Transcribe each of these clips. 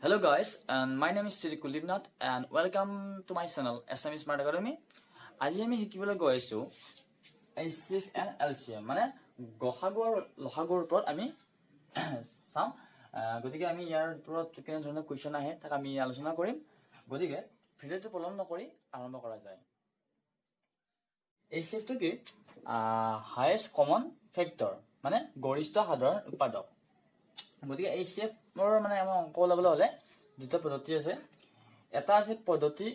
Hello guys, and my name is Sri Kulibnath and welcome to my channel Assam Smart Academy. আজি আমি শিকিবলৈ গৈ আছো H.C.F and L.C.M মানে গহাগু আৰু লহাগুৰ ওপৰত আমি চাম গতিকে আমি ইয়াৰ ওপৰত কেনে ধৰণৰ কোৱেশ্চন আহে তাক আমি আলোচনা কৰিম গতিকে ভিডিওটো পলম নকৰি আৰম্ভ কৰা যায় H.C.F টো কি হাইয়েষ্ট কমন ফেক্টৰ মানে গৰিষ্ঠ সাধাৰণ উৎপাদক গতিকে H.C.F ৰ মানে আমাৰ অংক ওলাবলৈ হলে দুটা পদ্ধতি আছে এটা আছে পদ্ধতি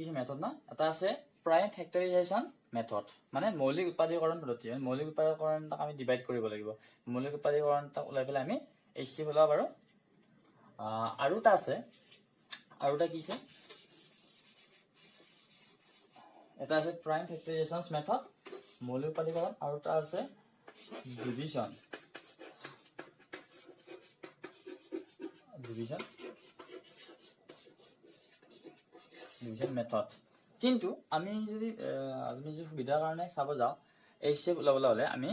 কিছু মেথড না এটা আছে প্ৰাইম ফেক্টৰাইজেশ্যন মেথড মানে মৌলিক উৎপাদীকৰণ পদ্ধতি মৌলিক উৎপাদীকৰণক আমি ডিভাইড কৰিব লাগিব মৌলিক উৎপাদীকৰণক ওলাই পেলাই আমি H.C.F ওলাব পাৰো আৰু এটা আছে আৰু এটা কি আছে এটা আছে প্ৰাইম ফেক্টৰাইজেশ্যন মেথড মৌলিক উৎপাদীকৰণ আৰু এটা আছে ডিভিজন মেথড কিন্তু আমি যদি সুবিধাৰ কাৰণে চাব যাওঁ H.C.F ওলাবলৈ হলে আমি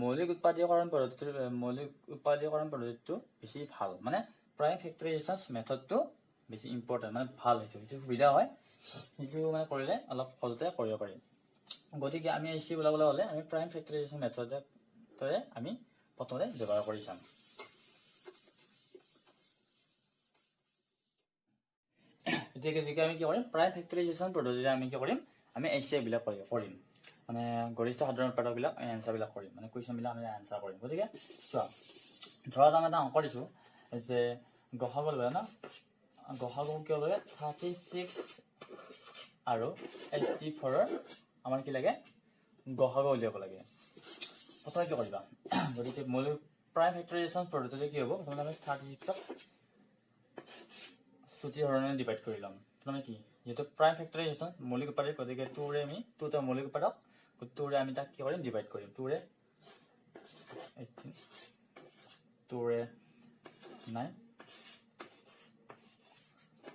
মৌলিক উৎপাদীকৰণ পদ্ধতিটো বেছি ভাল মানে প্ৰাইম ফেক্টৰাইজেশ্যন মেথডটো বেছি ইম্পৰ্টেন্ট মানে ভাল সেইটো সুবিধা হয় সেইটো মানে কৰিলে অলপ সহজতে কৰিব পাৰিম গতিকে আমি H.C.F ওলাবলৈ হলে আমি প্ৰাইম ফেক্টৰাইজেশ্যন মেথডৰে আমি প্ৰথমে ব্যৱহাৰ কৰি চাম এতিয়া আমি কি কৰিম প্ৰাইম ফেক্টৰাইজেশ্যন পদ্ধতিৰে আমি কি কৰিম আমি H.C.F বিলাক কৰিম মানে গৰিষ্ঠ সাধাৰণ উৎপাদক বিলাক আনসাৰ বিলাক কৰিম মানে কোৱেশ্চন বিলাক আমি আনসাৰ কৰিম গতিকে চোৱা ধৰা আমি এটা অংক দিছো যে গহাগু লয় না গহাগু কি লয় 36 আৰু 84 ৰ আমাৰ কি লাগে গহাগু উলিয়াব লাগে প্ৰথমে কি কৰিবা গতিকে মৌলিক প্ৰাইম ফেক্টৰাইজেশ্যন পদ্ধতিৰে কি হ'ব প্ৰথমে আমি 36 ক সুতি হৰণে ডিভাইড কৰি লম মানে কি যেটো প্ৰাইম ফেক্টৰাইজেশ্যন মৌলিক উৎপাদক গতিকে 2 ৰে আমি 2 টা মৌলিক উৎপাদক 2 ৰে আমি তাক কি কৰিম ডিভাইড কৰিম 2 ৰে 18 2 ৰে 9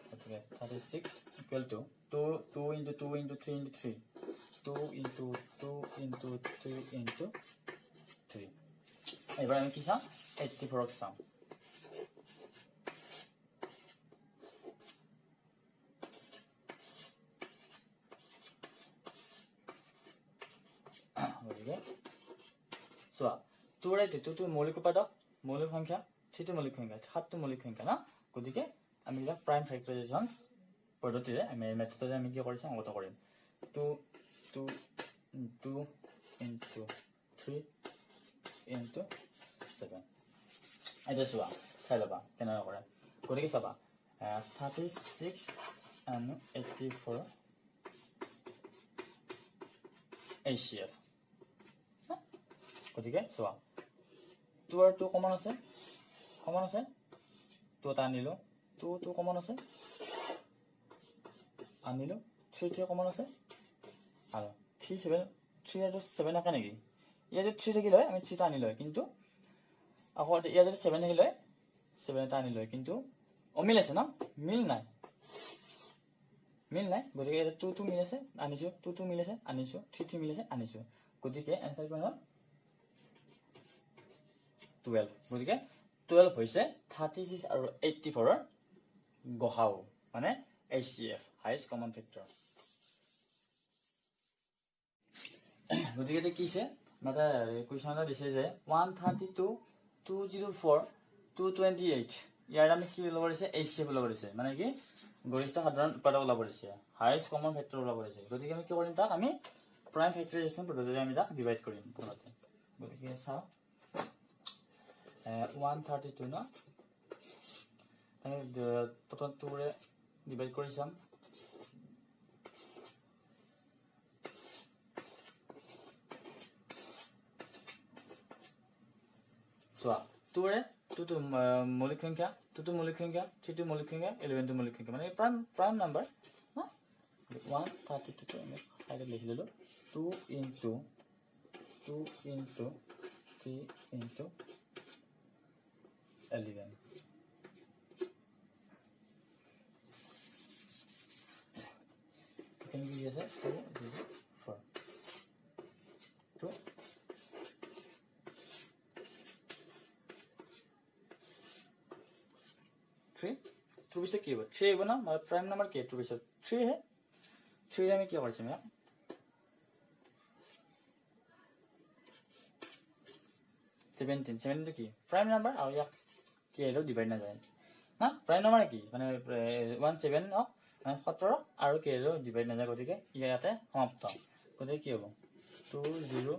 গতিকে 36 equal to 2 into 2 into 3 into 3 2 into 2 into 3 into 3 এবাৰ আমি কি চাম 84 ক চাম So, 2 ৰে 2 মৌলিক উৎপাদক মৌলিক সংখ্যা 3 মৌলিক সংখ্যা 7 মৌলিক সংখ্যা না গতিকে আমি এটা প্ৰাইম ফেক্টৰাইজেশ্যন পদ্ধতিৰে আমি মেথডৰে আমি কি কৰিম অংকটো কৰিম 2 into 3 into 7 এটা চোৱা চাই লবা কেনেকৈ কৰে গতিকে চাবা 36 and 84 H.C.F গতিকে চোৱা 2 আৰু 2 কমন আছে 2 টা আনিলো 2 কমন আছে আনিলো 3 কমন আছে আৰু 3 আৰু 7 আছে নেকি ইয়াতে 3 থাকিল হয় আমি 3 টা আনিলো কিন্তু আকৌ ইয়াতে 7 থাকিল হয় 7 টা আনিলো কিন্তু অমিল আছে না মিল নাই গতিকে 2 মিল আছে আনিছো 2 মিল আছে আনিছো 3 মিল আছে আনিছো গতিকে আনসাৰ কি হ'ল 12 গতিকে 12 হৈছে 36 আৰু 84 ৰ গহাগু মানে H.C.F হাইয়েষ্ট কমন ফেক্টৰ গতিকে কি আছে মানে কোৱেশ্চন দিছে যে 132 204 228 ইয়াৰ আমি কি ওলাব দিছে H.C.F ওলাব দিছে মানে কি গৰিষ্ঠ সাধাৰণ উৎপাদক ওলাব দিছে হাইয়েষ্ট কমন ফেক্টৰ ওলাব দিছে গতিকে আমি কি কৰিম তাক আমি প্ৰাইম ফেক্টৰাইজেশ্যন পদ্ধতিৰে আমি তাক ডিভাইড কৰিম প্ৰথমতে গতিকে চাও 132 না আমি প্ৰথম 2 ৰে ডিভাইড কৰি চাম চোৱা 2 ৰে 2 মৌলিক সংখ্যা 2 মৌলিক সংখ্যা 3 মৌলিক সংখ্যা 11 মৌলিক সংখ্যা মানে প্ৰাইম নাম্বাৰ না 132 আমি সাইডে লিখি ললো 2 into 3 into 11 can be yes 2 4 2 3 tour পিছত কি হ'ব 3 হ'ব না মানে প্ৰাইম নাম্বাৰ কি টুৰ পিছত 3 হে 3 আমি কি কৰিম ইয়াক 17 কি প্ৰাইম নাম্বাৰ আৰু ইয়াক কি এটো ডিভাইড না যায় হা প্ৰাইম নাম্বাৰ কি মানে 17 মানে 17 আৰু কি এটো ডিভাইড না যায় গতিকে ইয়াতে সমাপ্ত গতিকে কি হ'ব 2 0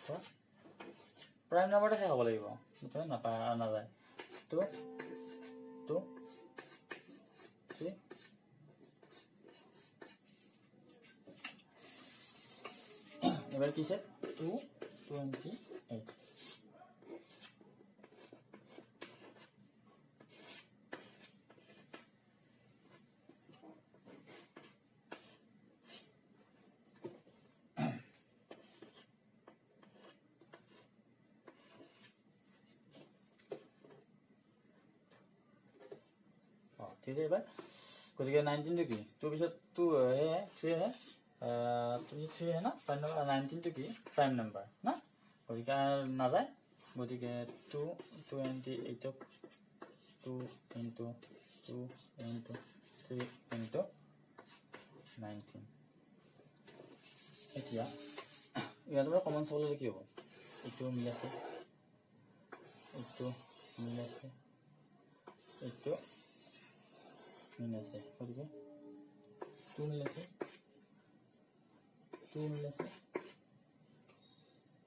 4 প্ৰাইম নাম্বাৰটা হে হ'ব লাগিব মুঠে না না যায় 2 2 3 এবাৰ কি আছে 228 ঠিক আছে এবাৰ গতিকে 19 টো কি তোৰ পিছত 2 হে 3 হে 3 হে না প্ৰাইম নাম্বাৰ 19 টো কি প্ৰাইম নাম্বাৰ না গতিকে না যায় গতিকে 228 2 into 2 into 3 into 19 এতিয়া ইয়াৰ পৰা কমন সললে কি হ'ব এইটো মিল আছে এইটো মিল আছে এইটো মিল আছে গতিকে 2 মিল আছে 2 মিল আছে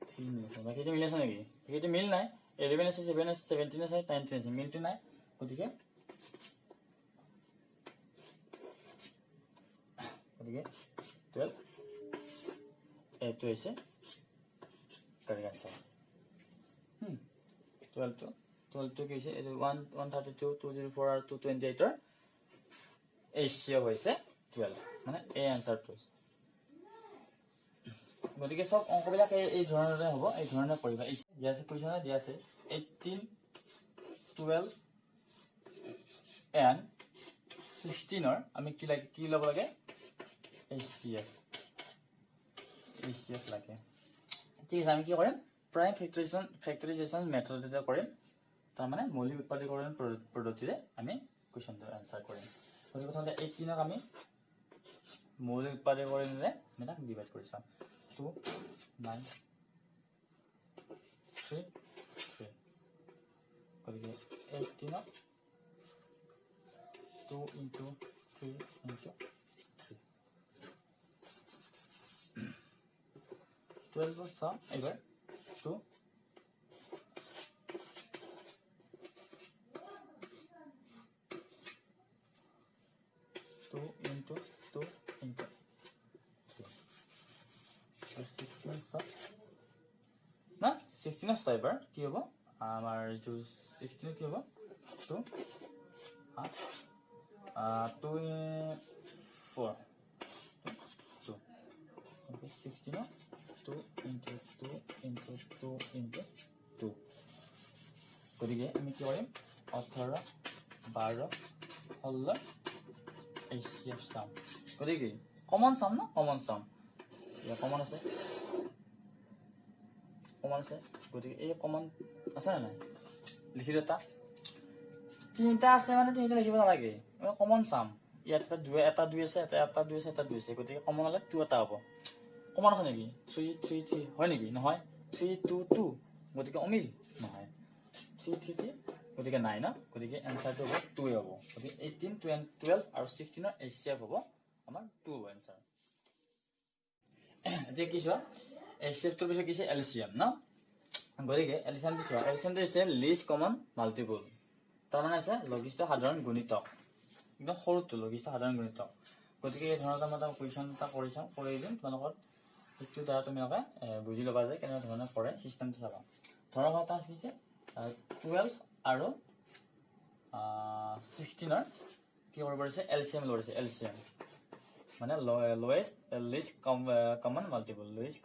3 মিল আছে বাকি মিল আছে নেকি এইটো মিল নাই 11 আছে 7 আছে 17 আছে 19 আছে মিলটো নাই গতিকে 12 এইটো আছে কারেক্ট आंसर 12 to কি আছে এই 132 204 আর 228 এর H.C.F হইছে 12 মানে এই आंसरটো গতিকে সব অঙ্কবিলাক এই ধৰণৰে হ'ব এই ধৰণে কৰিবা এই দিয়া আছে পজিশনে দিয়া আছে 18 12 and 16 ৰ আমি কি ল'ব লাগে H.C.F লাগে ঠিক আছে আমি কি কৰিম প্ৰাইম ফেক্টৰাইজেশন মেথডতে কৰিম তাৰ মানে মৌলিক উৎপাদকৰণ পদ্ধতিৰে আমি কোৱেশ্চনটো আনসাৰ কৰিম গতিকে প্ৰথমতে 18 ক আমি মৌলিক উৎপাদকৰণৰে মেথড ডিভাইড কৰিছাম 2 9 3 3 গতিকে 18 2 into 3 into 3 12 was some ever 2 2 into 2 into 3 16 sub na 16 of cyber ki hobo amar to 16 ki hobo 2 2 4 2 okay 16 2 into 2 into 2 into 2 গতিকে আমি কি কৰিম 18 12 16 H.C.F sum গতিকে কমন সাম না কমন সাম ইয়া কমন আছে গতিকে এই কমন আছে না লিখি দিতা তিনটা আছে মানে তিনটা লিখিব নালাগে কমন সাম ইয়াত এটা 2 আছে এটা 2 আছে এটা 2 আছে গতিকে কমন হলে 2 এটা হ'ব কমন আছে নেকি 3 3 3 হয় নেকি নহয় 3 2 2 গতিকে অমিল নহয় 3 3 3 গতিকে নাই না গতিকে आंसरটো হ'ব 2 হ'ব গতিকে 18 12 আৰু 16 ৰ H.C.F হ'ব আমাৰ 2 आंसर এতিয়া কি চোৱা H.C.F টোৰ পিছত কিছে L.C.M না গতিকে L.C.M টো চোৱা L.C.M টো আছে লিষ্ট কমন মাল্টিপল তাৰ মানে আছে লঘিষ্ঠ সাধাৰণ গুণিতক একদম সৰুটো লঘিষ্ঠ সাধাৰণ গুণিতক গতিকে এই ধৰণৰ এটা কুৱেশ্যন এটা কৰি দিম তোমালোকৰ একটু দ্বাৰা তুমি বুজি লবা যে কেনে ধৰণৰ কৰে সিস্টেমটো চাবা ধৰক এটা আছে 12 আৰু 16 ৰ কি কৰিব পাৰিছে LCM লৈছে LCM মানে লোৱেষ্ট লিষ্ট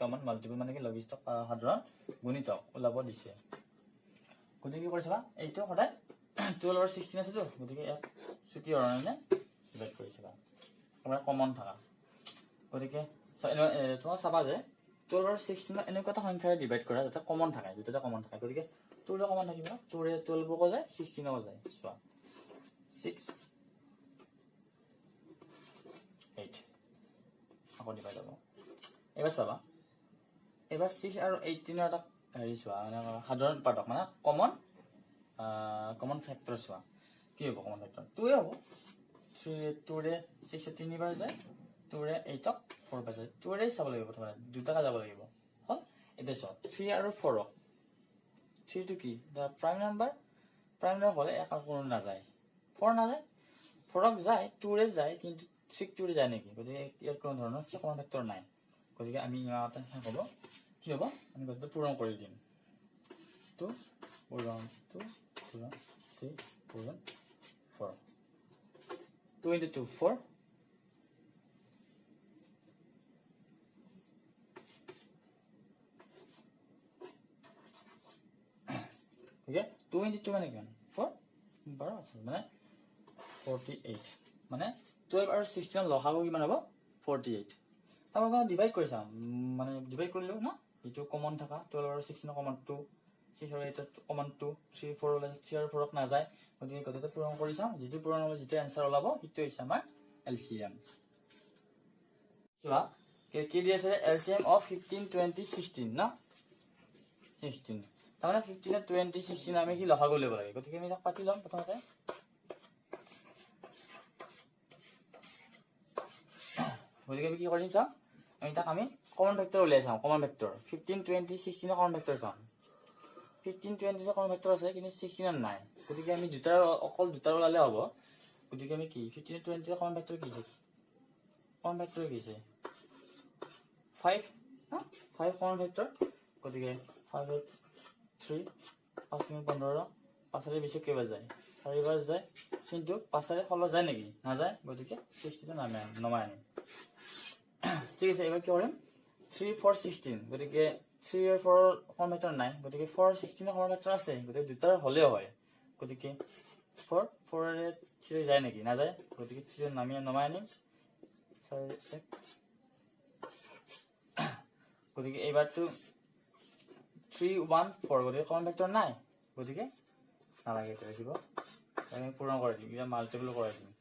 কমন মাল্টিপল মানে কি লঘিষ্ঠ সাধাৰণ গুণিতক ওলাব দিছে গতিকে কি কৰিছা এইটো সদায় 12 আৰু 16 আছে তো গতিকে এক ছুটি অৰণে ডিভাইড কৰিছা আমাৰ কমন থাকা গতিকে তোমাক চাবা যে 12 আৰু 16 এনেকুৱা এটা সংখ্যাৰে ডিভাইড কৰা যাতে কমন থাকে দুটা কমন থাকে গতিকে 2 ৰ কমন থাকিব 2 ৰে 12 কো যায় 16 কো যায় চোৱা 6 8 আকৌ ডিভাইড হ'ব এবাৰ চাবা এবাৰ 6 আৰু 18 এটা হেৰি চোৱা মানে সাধাৰণ পাৰ্টক মানে কমন ফেক্টৰ চোৱা কি হ'ব কমন ফেক্টৰ 2 হ'ব 2 ৰে 6 তিনিবাৰ যায় 2 ৰে 8 ক 4 বাৰ যায় 2 ৰে চাব লাগিব প্ৰথমে দুটাকা যাব লাগিব হল এতিয়া চোৱা 3 আৰু 4 ক 3 টো কি দা প্ৰাইম নাম্বাৰ হলে এক কোনো নাযায় 4 নাযায় 4 ক যায় 2 ৰে যায় কিন্তু 6 2 ৰে যায় নেকি গতিকে ইয়াৰ কোনো ধৰণৰ কমন ফেক্টৰ নাই গতিকে আমি ইয়াতে হ'ব কি হ'ব আমি গতিকে পূৰণ কৰি দিম 2 পূৰণ 2 পূৰণ 3 পূৰণ 4 2 into 2 4 okay 2 into 2 মানে কিমান 4 12 আছে মানে 48 মানে 12 আৰু 16 লহাগু কিমান হ'ব 48 তাৰপৰ ডিভাইড কৰি চাম মানে ডিভাইড কৰিলো না এটো কমন থাকা 12 আৰু 16 কমন 2 6 আৰু 8 কমন 2 3 4 ওলাই 3 আৰু 4 ক না যায় গতিকে গতিতে পূৰণ কৰি চাম যেটো পূৰণ হলে যেটো आंसर ওলাব ইটো হৈছে আমাৰ LCM চোৱা কি দি আছে LCM of 15 20 16 না 16 তাহলে 15 20 16 আমি কি লহাগু লব লাগে গতিকে আমি পাতি লম প্ৰথমতে গতিকে আমি কি কৰিম চাম আমি কমন ফেক্টৰ উলাই চাম কমন ফেক্টৰ 15 20 16 কমন ফেক্টৰ চাম 15 20 কমন ফেক্টৰ আছে কিন্তু 16 নাই গতিকে আমি দুটাৰ অকল দুটাৰ ওলালে হ'ব গতিকে আমি কি 15 20 কমন ফেক্টৰ কি আছে কমন ফেক্টৰ কি আছে 5 5 কমন ফেক্টৰ গতিকে 5 3 5 15 পাছৰে বেছি কেবা যায় 4 বাৰ যায় কিন্তু পাছৰে হলো যায় নেকি না যায় গতিকে 16 নমাই আনি ঠিক আছে এবাৰ কি কৰিম 3 4 16 গতিকে 3 আৰু 4 কমন ফেক্টৰ নাই গতিকে 4 16 কমন ফেক্টৰ আছে গতিকে দুটাৰ হলেও হয় গতিকে 4 4 ৰে 3 যায় নেকি না যায় গতিকে 3 নমাই আনি গতিকে এবাৰটো 3 1 4 গতিকে কমন ফেক্টৰ নাই গতিকে নালাগে এটা লিখিব আমি পূৰণ কৰি দিম এটা মাল্টিপল কৰি দিম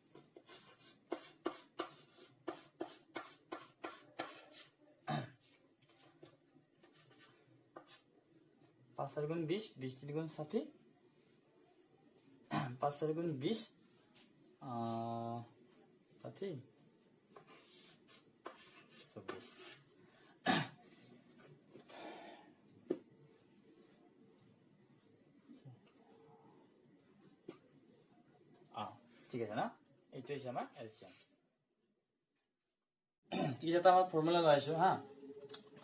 5 4 গুণ 20 20 3 গুণ 60 5 4 গুণ 20 60 26 ঠিক আছে না এইটো হৈছে আমাৰ LCM ঠিক আছে আমাৰ ফৰ্মুলা লাইছো হা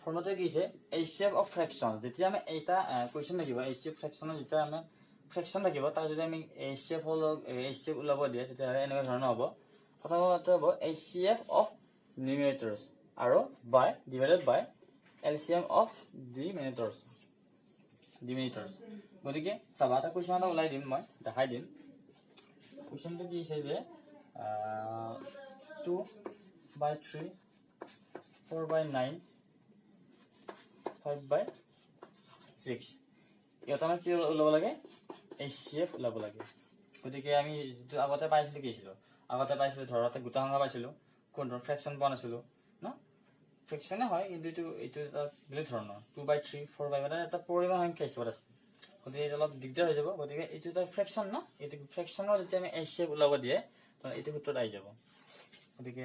ফৰ্মুলাটো কি আছে H.C.F of fraction যেতিয়া আমি এটা কোৱেশ্চন থাকিব H.C.F ফ্ৰেকশনৰ যেতিয়া আমি ফ্ৰেকশন থাকিব তাৰ যদি আমি H.C.F ওলাব দিয়ে তেতিয়া এনেকুৱা ধৰণৰ হ'ব প্ৰথমতে হ'ব H.C.F of numerators আৰু by divided by LCM of denominators গতিকে চাবা এটা কোৱেশ্চন ওলাই দিম মই দেখাই দিম কোৱেশ্চনটো কি আছে যে 2 by 3 4 by 9 5 by 6 ইয়াত আমি কি ওলাব লাগে H.C.F ওলাব লাগে গতিকে আমি যেটো আগতে পাইছিলো কি ছিল আগতে পাইছিলো ধৰতে গোটা সংখ্যা পাইছিলো কোন ফ্ৰেকশন পোৱা নাছিলো না ফ্ৰেকশনে হয় কিন্তু এইটো এটা বেলেগ ধৰণৰ 2 by 3 4 by মানে এটা পৰিমাণ সংখ্যা হিচাপত আছে গতিকে এটা অলপ দিগদাৰ হৈ যাব গতিকে এইটো এটা ফ্ৰেকশন না এইটো ফ্ৰেকশনৰ যেতিয়া আমি H.C.F ওলাব দিয়ে তো এইটো সূত্ৰত আহি যাব গতিকে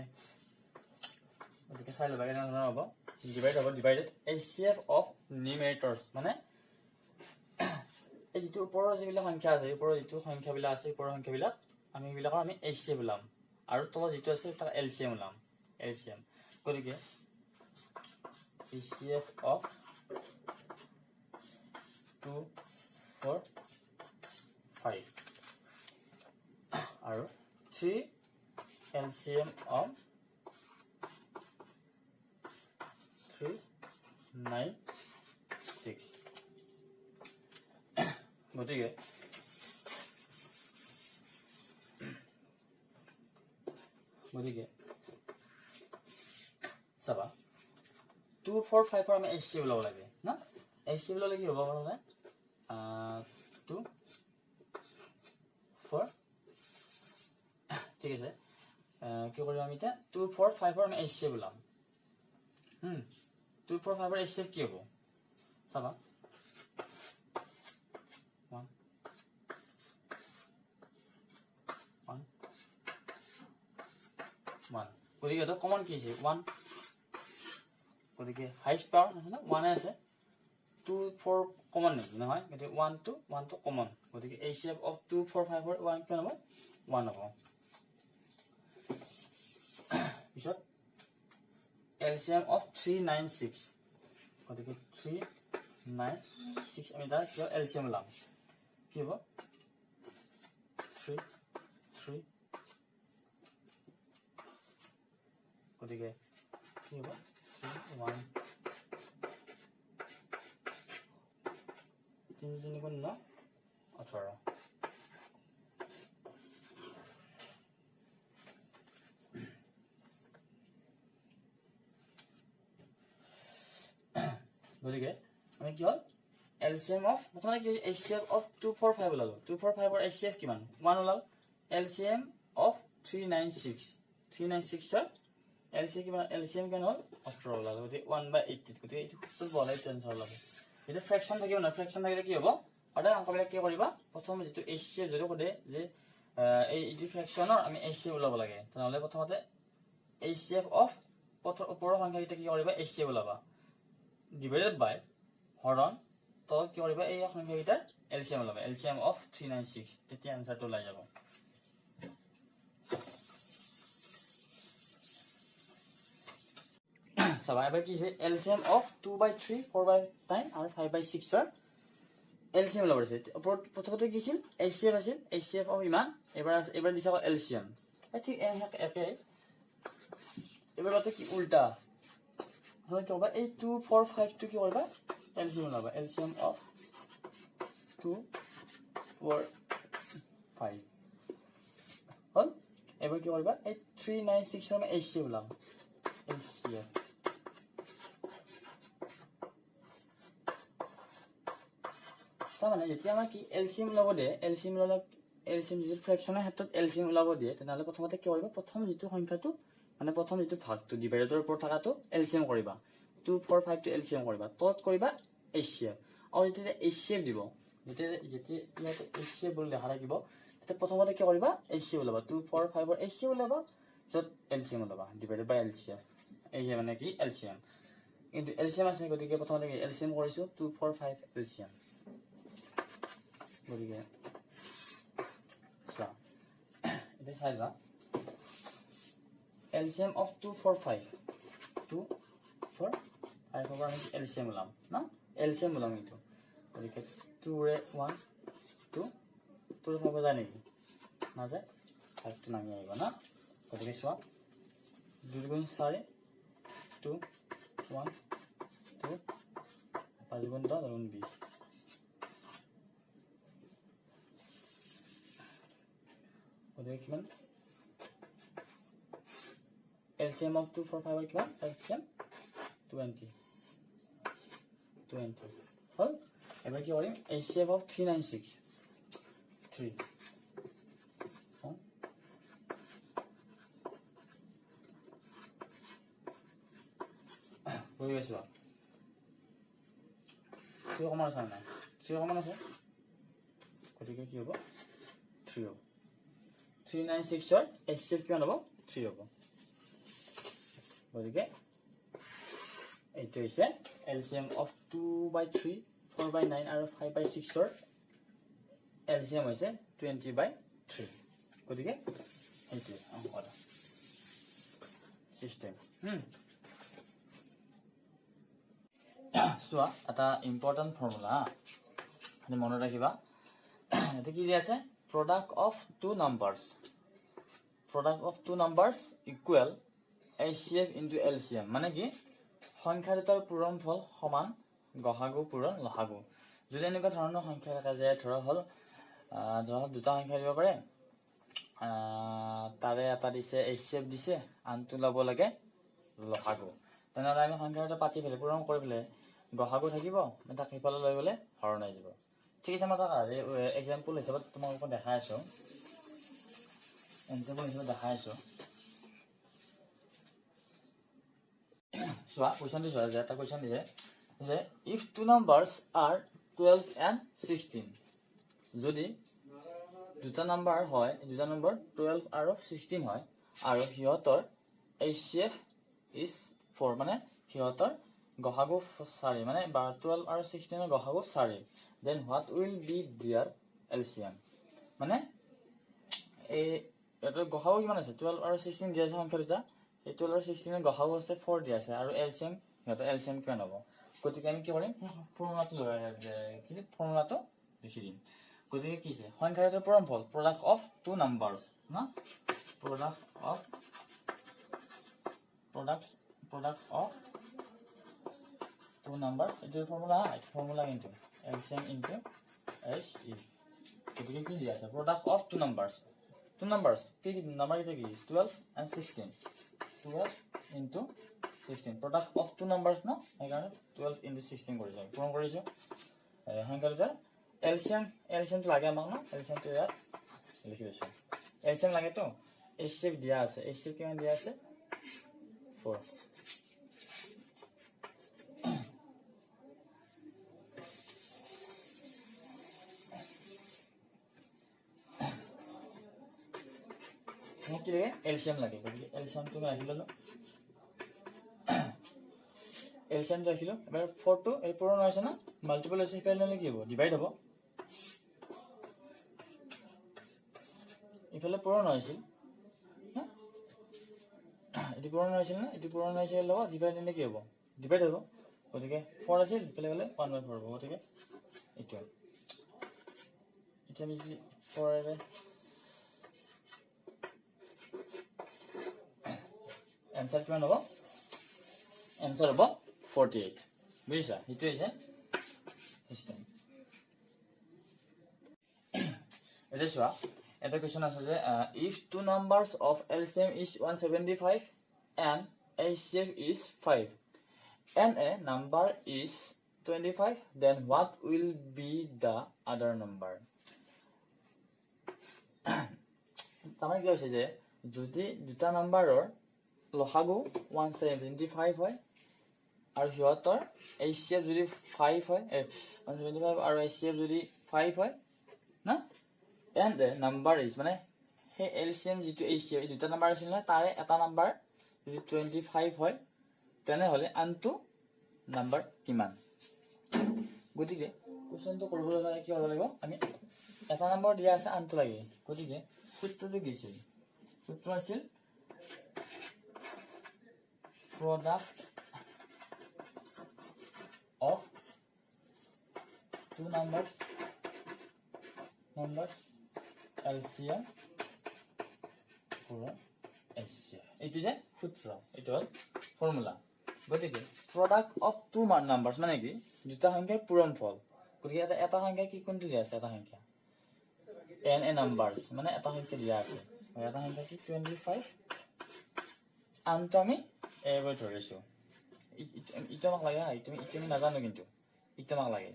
চাই লবা কেনে ধৰণৰ হ'ব divided H.C.F of numerators মানে এই যেটো ওপৰৰ যিবিলাক সংখ্যা আছে ওপৰৰ যেটো সংখ্যাবিলাক আছে ওপৰৰ সংখ্যাবিলাক আমি এইবিলাকৰ আমি H.C.F ওলাম আৰু তলত যেটো আছে তাৰ LCM ওলাম LCM গতিকে H.C.F of 2 4 5 আৰু 3 LCM of 3 9 6 গতিকে চাবা 2 4 5 আমি H.C.F ওলাব লাগে না H.C.F ওলালে কি হ'ব মানে 2 4 ঠিক আছে কি কৰিম আমি এতিয়া 2 4 5 ৰ আমি HCF ওলাম 2 4 5 ৰ HCF কি হ'ব চাবা 1 1 1 গতিকে এটা কমন কি আছে 1 গতিকে হাইষ্ট পাৱাৰ আছে না 1 আছে 2 4 কমন নেকি নহয় গতিকে 1 to কমন গতিকে HCF of 2 4 5 ৰ 1 কিমান হ'ব 1 হ'ব পিছত LCM of 396 গতিকে 396 আমি তাৰ কি LCM ওলাম কি হ'ব 3 3 গতিকে কি হ'ব 3 1 3 3 গুণ 9 18 গতিকে আমি কি হল LCM of প্ৰথমে কি HCF of 2 4 5 ওলালো 2 4 5 ৰ HCF কিমান 1 ওলাল LCM of 396 ৰ LCM কিমান হল 18 ওলাল গতিকে 1/80 গতিকে এইটো খুব বলাই টেনচন ওলাব এটা ফ্ৰেকশন থাকিব না ফ্ৰেকশন থাকিলে কি হ'ব অৰ্ডাৰ অংকবিলাক কি কৰিবা প্ৰথমে যেটো HCF যদি কদে যে এই ফ্ৰেকশনৰ আমি HCF ওলাব লাগে তেনেহলে প্ৰথমতে HCF of ওপৰৰ সংখ্যাটা কি কৰিবা HCF ওলাবা divided by হৰণ তলত কি কৰিবা এই সংখ্যাটাৰ LCM ওলাবা LCM of 396 তেতিয়া আনসাৰটো ওলাই যাব সবাই এবাৰ কি আছে LCM of 2/3 4/9 আৰু 5/6 ৰ LCM ওলাব আছে প্ৰথমতে কি আছিল HCF আছিল HCF of ইমান এবাৰ দিছা LCM ঠিক একে এবাৰতে কি উল্টা হয় কি হ'ব এই 2 4 5 টো কি কৰিবা LCM ওলাবা LCM of 2 4 5 হল এবাৰ কি কৰিবা এই 396 ৰ HCF ওলাম HCF মানে যেতিয়া আমাৰ কি LCM ওলাব দিয়ে LCM যদি ফ্ৰেকশনৰ ক্ষেত্ৰত LCM ওলাব দিয়ে তেনেহলে প্ৰথমতে কি কৰিবা প্ৰথম যেটো সংখ্যাটো মানে প্ৰথম যেটো ভাগটো ডিভাইডৰ ওপৰত থাকাটো LCM কৰিবা 2 4 5 টো LCM কৰিবা তত কৰিবা HCF আৰু যেতিয়া HCF দিব যেতিয়া ইয়াতে HCF বুলি দেখা লাগিব তেতিয়া প্ৰথমতে কি কৰিবা HCF ওলাবা 2 4 5 ৰ HCF ওলাবা যত LCM ওলাবা ডিভাইডেড বাই LCF এই যে মানে কি LCM কিন্তু LCM আছে গতিকে প্ৰথমতে LCM কৰিছো 2 4 5 LCM গতিকে চোৱা এটা চাইবা LCM of 2 4 5 2 4 5 over LCM ওলাম না LCM ওলাম এইটো গতিকে 2 ৰে 1 2 2 5 যায় নেকি না যায় 5 টো নামি আহিব না গতিকে চোৱা 2 গুণ 4 2 1 2 5 গুণ 10 গুণ 20 গতিকে কিমান LCM of 2 4 5 কিমান LCM 20 হল এবাৰ কি কৰিম HCF of 396 3 হৈ গৈছে 3 কমন আছে না 3 কমন আছে গতিকে কি হ'ব 3 হ'ব 396 ৰ HCF কিমান হ'ব 3 হ'ব গতিকে এইটো হৈছে LCM of 2/3 4/9 আৰু 5/6 ৰ LCM হৈছে 20/3 গতিকে এইটো অংকটা সিস্টেম সোৱা এটা ইম্পৰ্টেন্ট ফৰ্মুলা মানে মনত ৰাখিবা এটা কি দিয়া আছে product of two numbers equal HCF into LCM মানে কি সংখ্যা দুটাৰ পূৰণফল সমান গহাগু পূৰণ লহাগু যদি এনেকুৱা ধৰণৰ সংখ্যা থকা যায় ধৰা হল দুটা সংখ্যা দিব পাৰে তাৰে এটা দিছে HCF দিছে আনটো লব লাগে লহাগু তেনেহলে আমি সংখ্যা দুটা পাতি ফেলে পূৰণ কৰি ফেলে গহাগু থাকিব এটা কিফালে লৈ গলে হৰণ হৈ যাব ঠিক আছে মই এটা এক্সাম্পল হিচাপত তোমালোকক দেখাই আছো চোৱা কুৱেশ্যনটো চোৱা যে এটা কুৱেশ্যন দিছে যে if two numbers are 12 and 16 যদি দুটা নাম্বাৰ হয় দুটা নম্বৰ 12 আৰু 16 হয় আৰু সিহঁতৰ HCF is 4 মানে সিহঁতৰ গসাগু 4 মানে 12 আৰু 16 ৰ গসাগু 4 then what will be their LCM মানে এই এটা গসাগু কিমান আছে 12 আৰু 16 দিয়া আছে সংখ্যা দুটা এই 12 আৰু 16 ৰ গসাগু আছে 4 দিয়া আছে আৰু LCM সিহঁতৰ LCM কিমান হ'ব গতিকে আমি কি কৰিম ফৰ্মুলাটো লিখি দিম গতিকে কি আছে সংখ্যাৰ পৰমফল প্ৰডাক্ট অফ টু নাম্বাৰছ না প্ৰডাক্ট অফ টু নাম্বাৰছ এইটো ফৰ্মুলা কিন্তু LCM into HE গতিকে কি দিয়া আছে প্ৰডাক্ট অফ টু নাম্বাৰছ কি নাম্বাৰ কেইটা কি 12 and 16 12 into 16 product of two numbers না সেইকাৰণে 12 into 16 কৰিছো পূৰণ কৰিছো সংখ্যা দুটাৰ LCM টো লাগে আমাক না LCM টো ইয়াত লিখি দিছো LCM লাগে তো HCF দিয়া আছে HCF কিমান দিয়া আছে 4 কি লাগে LCM লাগে গতিকে LCM টো ৰাখি ললো LCM টো ৰাখিলো এবাৰ 4 টো এই পূৰণ হৈছে না মাল্টিপল হৈছে ইফালে কি হ'ব ডিভাইড হ'ব ইফালে পূৰণ হৈছিল এটি পূৰণ হৈছিল না এটি পূৰণ হৈছে লব ডিভাইড দিলে কি হ'ব ডিভাইড হ'ব গতিকে 4 আছিল ইফালে গলে 1/4 হ'ব গতিকে এইটো আমি 4 এৰে answer কিমান হ'ব answer হ'ব 48 বুজিছা এইটো হৈছে সিস্টেম এটা চোৱা এটা কোৱেশ্চন আছে যে if two numbers of LCM is 175 and HCF is 5 and a number is 25 then what will be the other number তাৰমানে কি হৈছে যে যদি দুটা নাম্বাৰৰ লসাগু 175 হয় আৰু সিহঁতৰ HCF যদি 5 হয় 175 আৰু HCF যদি 5 হয় না and the number is মানে হে LCM যেটো HCF এই দুটা নাম্বাৰ আছিল না তাৰে এটা নাম্বাৰ যদি 25 হয় তেনে হলে আনটো নাম্বাৰ কিমান গতিকে কোৱেশ্চনটো কৰিবলৈ হ'লে কি হ'ব লাগিব আমি এটা নাম্বাৰ দিয়া আছে আনটো লাগে গতিকে সূত্ৰটো কি আছিল সূত্ৰ আছিল product of two numbers LCM for HCF এইটো যে সূত্ৰ এইটো হল ফৰ্মুলা গতিকে product of two numbers মানে কি দুটা সংখ্যাৰ পূৰণফল গতিকে এটা সংখ্যা কি কোনটো দিয়া আছে এটা সংখ্যা n numbers মানে এটা সংখ্যা দিয়া আছে এটা সংখ্যা কি 25 আনটো আমি এবাৰ ধৰিছো ইটো আমাক লাগে ইটো আমি নাজানো কিন্তু ইটো আমাক লাগে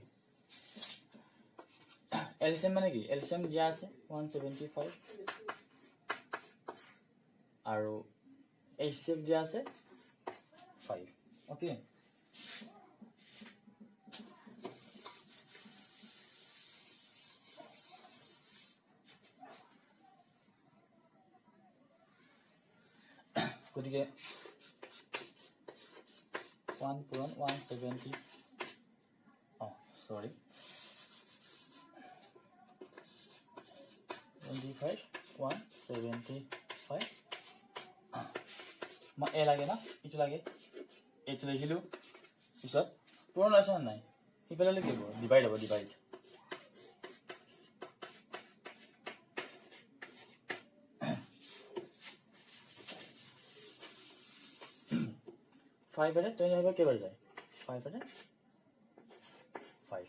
LCM মানে কি LCM দিয়া আছে 175 আৰু HCF দিয়া আছে 5 ওকে গতিকে 1 পূৰণ 170 sorry 25 175 মই এ লাগে না ইটো লাগে এইটো লিখিলো পিছত পূৰণ হৈছে নাই ইফালে লিখিব ডিভাইড হ'ব ডিভাইড 5 এৰে 25 কেবাৰ যায় 5 এৰে 5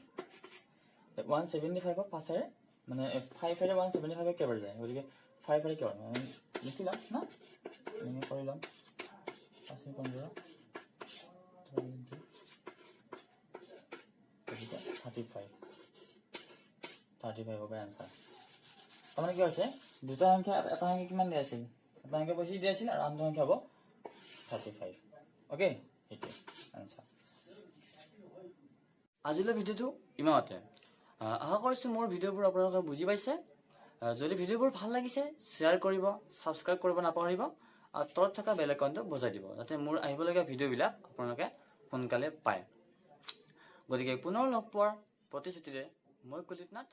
175 পাছৰে মানে 5 এৰে 175 কেবাৰ যায় গতিকে 5 এৰে কেবাৰ মানে লিখিলাম না আমি কৰিলাম 5 15 35 হবে आंसर তাৰমানে কি হৈছে দুটা সংখ্যা এটা সংখ্যা কিমান দিয়া আছিল এটা সংখ্যা বেছি দিয়া আছিল আৰু আনটো সংখ্যা হ'ব 35 ওকে সেইটোৱে আনসাৰ আজিলৈ ভিডিঅ'টো ইমানতে আশা কৰিছোঁ মোৰ ভিডিঅ'বোৰ আপোনালোকে বুজি পাইছে যদি ভিডিঅ'বোৰ ভাল লাগিছে শ্বেয়াৰ কৰিব সাবস্ক্ৰাইব কৰিব নাপাহৰিব আৰু তলত থকা বেল আইকনটো বজাই দিব যাতে মোৰ আহিবলগীয়া ভিডিঅ'বিলাক আপোনালোকে সোনকালে পায় গতিকে পুনৰ লগ পোৱাৰ প্ৰতিশ্ৰুতিৰে মই কুলিত নাথ